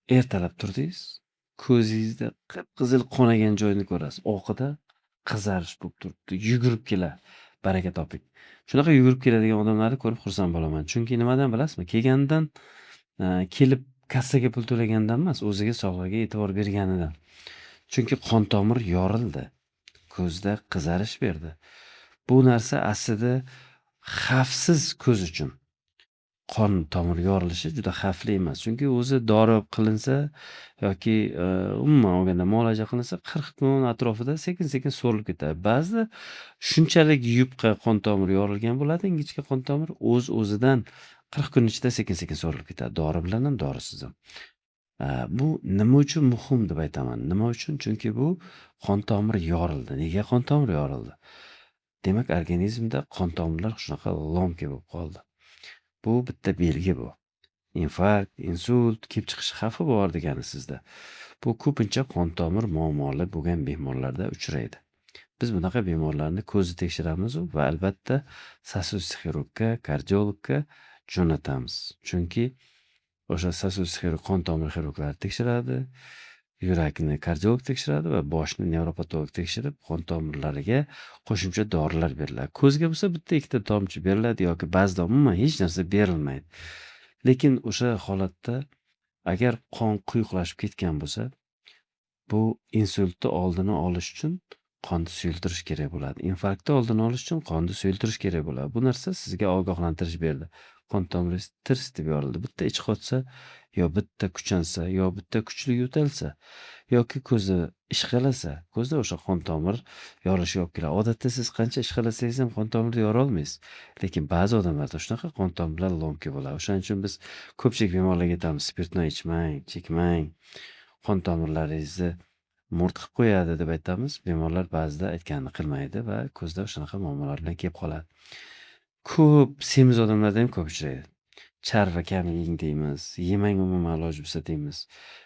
Ertalab turdingiz, ko'zingizda qip-qizil qonagan joyini ko'rasiz. Oqida qizarish bo'lib turibdi. Yugurib keladi. Baraka toping. Shunaqa yugurib keladigan odamlarni ko'rib xursand bo'laman. Chunki nimadan bilasizmi? Kelganidan kelib kassaga pul to'lagandan emas, o'ziga sog'lig'iga e'tibor berganidan. Chunki qon tomir yorildi. Ko'zda qizarish berdi. Bu narsa aslida xavfsiz ko'z uchun. Qon tomir yorilishi juda xavfli emas. Chunki o'zi dori qilinsa yoki umuman olganda muolaja qilinsa 40 kun atrofida sekin-sekin so'rilib ketadi. Ba'zida shunchalik yupqa qon tomiri yorilgan bo'ladi, ingichka qon tomir o'z-o'zidan 40 kun ichida sekin-sekin so'rilib ketadi. Dori bilan ham, dorisiz ham. Bu nima uchun muhim deb aytaman? Nima uchun? Chunki bu qon tomiri yorildi. Nega qon tomiri yorildi? Demak, organizmda qon tomirlar shunaqa lomka bo'lib qoldi. Bu bitta belgi bu. Infarkt, insult kelib chiqish xavfi bor degani sizda. Bu ko'pincha qon tomir muammoli bo'lgan bemorlarda uchraydi. Biz bunaqa bemorlarni ko'zni tekshiramiz va albatta sosud xirurgga, kardiologga jo'natamiz. Chunki o'sha sosud xirurg, qon tomir xirurglari tekshiradi, yurakni kardiolog tekshiradi va boshni nevropatolog tekshirib, qon tomirlariga qo'shimcha dorilar beriladi. Ko'zga bo'lsa bitta ikkita tomchi beriladi yoki ba'zida umuman hech narsa berilmaydi. Lekin o'sha holatda agar qon quyuqlashib ketgan bo'lsa, bu insultni oldini olish uchun qonni suyultirish kerak bo'ladi. Infarktni oldini olish uchun qonni suyultirish kerak bo'ladi. Bu narsa sizga ogohlantirish berdi. Qon tomiringiz tirs deb yorildi. Bitta ich qotsa, yo bitta kuchansa, yo bitta kuchli yo'talsa, yoki ko'zi ishqalasa, ko'zda o'sha qon tomir yorilishiga olib keladi. Odatda siz qancha ishqalasangiz ham qon tomirni yorolmaysiz. Lekin ba'zi odamlarda shunaqa qon tomirlar lomka bo'ladi. O'shaning uchun biz ko'pchilik bemorlarga aytamiz, spirtni ichmang, chekmang. Qon tomirlaringizni mo'rt qilib qo'yadi deb aytamiz. Bemorlar ba'zida aytganini qilmaydi va ko'zda shunaqa muammolar bilan kelib qoladi. Ko'p semiz odamlarda ham ko'p uchraydi. Charva kam yeng deymiz, yemang umuman iloji bo'lsa deymiz.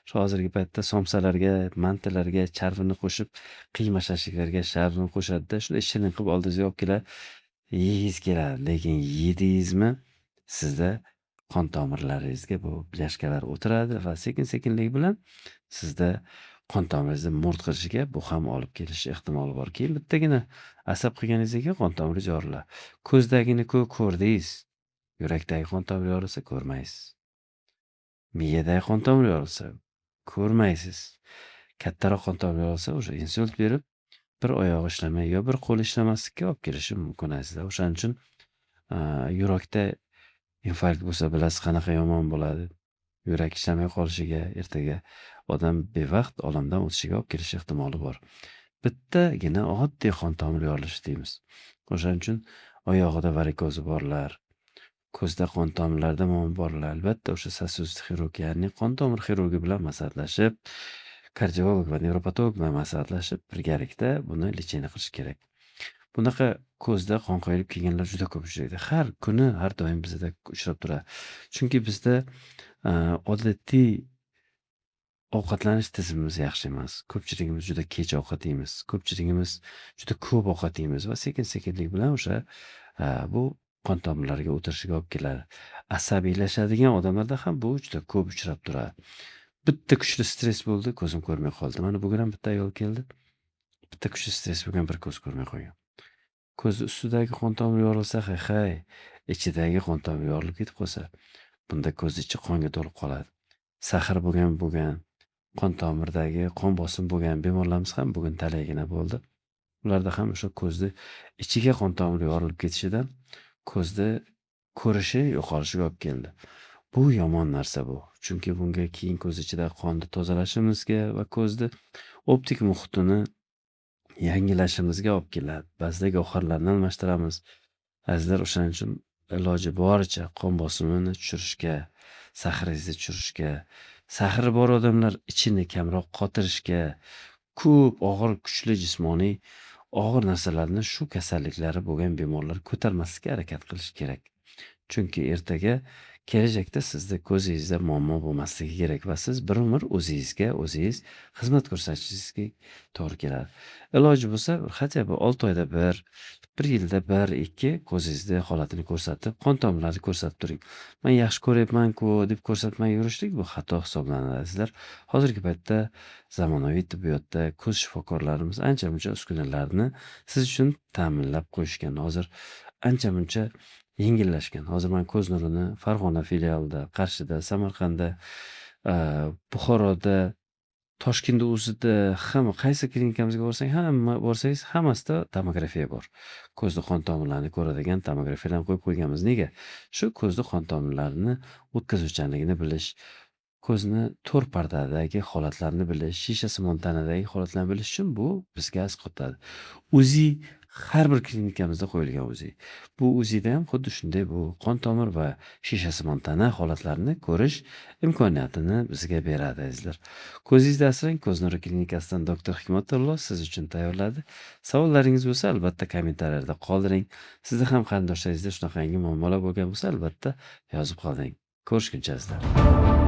Shu hozirgi paytda somsalarga, mantilarga charvini qo'shib, qiyma shashliklarga charvini qo'shadida, shunday shirin qilib oldingizga olib keladi, yegingiz keladi. Lekin yedingizmi, sizda qon tomirlaringizga bu blyashkalar o'tiradi va sekin-sekinlik bilan sizda qon tomiringizni mo'rt qilishiga bu ham olib kelishi ehtimoli bor. Keyin bittagina asab qilganingizdan keyin qon tomiri yoriladi. Ko'zdagini ko'rdingiz, yurakdagi qon tomiri yorilsa ko'rmaysiz. Miyadagi qon tomiri yorilsa ko'rmaysiz. Kattaroq qon tomiri yorilsa o'sha insult berib, bir oyog'i ishlamay yo bir qo'li ishlamaslikka olib kelishi mumkin aslida. O'shaning uchun yurakda infarkt bo'lsa bilasiz qanaqa yomon bo'ladi. Yurak ishlamay qolishiga, ertaga odam bevaqt olamdan o'tishiga olib kelishi ehtimoli bor. Bittagina oddiy qon tomiri yorilishi deymiz. O'shaning uchun oyog'ida varikozi borlar, ko'zda qon tomirlarida muammo borlar, albatta o'sha sosud xirurg, ya'ni qon tomir xirurgi bilan maslahatlashib, kardiolog va nevropatolog bilan maslahatlashib, birgalikda buni lecheniya qilish kerak. Bunaqa ko'zda qon quyilib kelganlar juda ko'p uchraydi. Har kuni, har doim bizda uchrab turadi. Chunki bizda odatiy ovqatlanish tizimimiz yaxshi emas. Ko'pchiligimiz juda kech ovqat yeymiz. Ko'pchiligimiz juda ko'p ovqat yeymiz va sekin-sekinlik bilan o'sha bu qon tomirlariga o'tirishiga olib keladi. Asabiylashadigan odamlarda ham bu juda ko'p uchrab turadi. Bitta kuchli stress bo'ldi, ko'zim ko'rmay qoldi. Mana bugun ham bitta ayol keldi. Bitta kuchli stress bo'lgan, bir ko'z ko'rmay qolgan. Ko'zi ustidagi qon tomiri yorilsa, hay, ichidagi qon tomiri yorilib ketib qolsa, bunda ko'z ichi qonga to'lib qoladi. Sahr bo'lgan, qon tomiridagi qon bosim bo'lgan bemorlarimiz ham bugun talaygina bo'ldi. Ularda ham o'sha ko'zni ichiga qon tomiri yorilib ketishidan ko'zni ko'rishi yo'qolishiga olib keldi. Bu yomon narsa bu. Chunki bunga keyin ko'z ichidagi qonni tozalashimizga va ko'zni optik muhitini yangilashimizga olib keladi. Ba'zida gavharlarni almashtiramiz. Azizlar, o'shaning uchun iloji boricha qon bosimini tushirishga, sahringizni tushirishga, sahri bor odamlar ichini kamroq qotirishga, ko'p og'ir, kuchli jismoniy og'ir narsalarni shu kasalliklari bo'lgan bemorlar ko'tarmaslikka harakat qilish kerak. Chunki ertaga kelajakda sizni ko'zingizda muammo bo'lmasligi kerak va siz bir umr o'zingizga o'zingiz xizmat ko'rsatishingizga to'g'ri keladi. Iloji bo'lsa, hatto 6 oyda bir bir yilda 1-2 ko'zingizni holatini ko'rsatib, qon tomirlarini ko'rsatib turing. "Men yaxshi ko'ryapman-ku" deb ko'rsatmay yurishlik bu xato hisoblanadi. Sizlar hozirgi paytda zamonaviy tibbiyotda ko'z shifokorlarimiz ancha-muncha uskunalarni siz uchun ta'minlab qo'yishgan. Hozir ancha-muncha yengillashgan. Hozir men ko'z nurini Farg'ona filialida, Qarshida, Samarqandda, Buxoroda, Toshkentda o'zida hamma qaysi klinikamizga borsangiz hammasida tomografiya bor. Ko'zda qon tomirlarini ko'radigan tomografiyadan qo'yib qo'yganmiz. Nega? Shu ko'zda qon tomirlarini o'tkazuvchanligini bilish, ko'zni to'r pardadagi holatlarni bilish, shishasimon tanadagi holatlarni bilish uchun bu bizga asqotadi. UZI har bir klinikamizda qo'yilgan UZI. Bu UZIda ham xuddi shunday bu qon tomir va shishasimon tana holatlarini ko'rish imkoniyatini bizga beradi azizlar. Ko'zingizni asrang. Ko'z nuri klinikasidan doktor Hikmatullo siz uchun tayyorladi. Savollaringiz bo'lsa, albatta kommentariyalarda qoldiring. Sizda ham qarindoshlaringizda shunaqangi muammolar bo'lgan bo'lsa, albatta yozib qoldiring. Ko'rishguncha azizlar.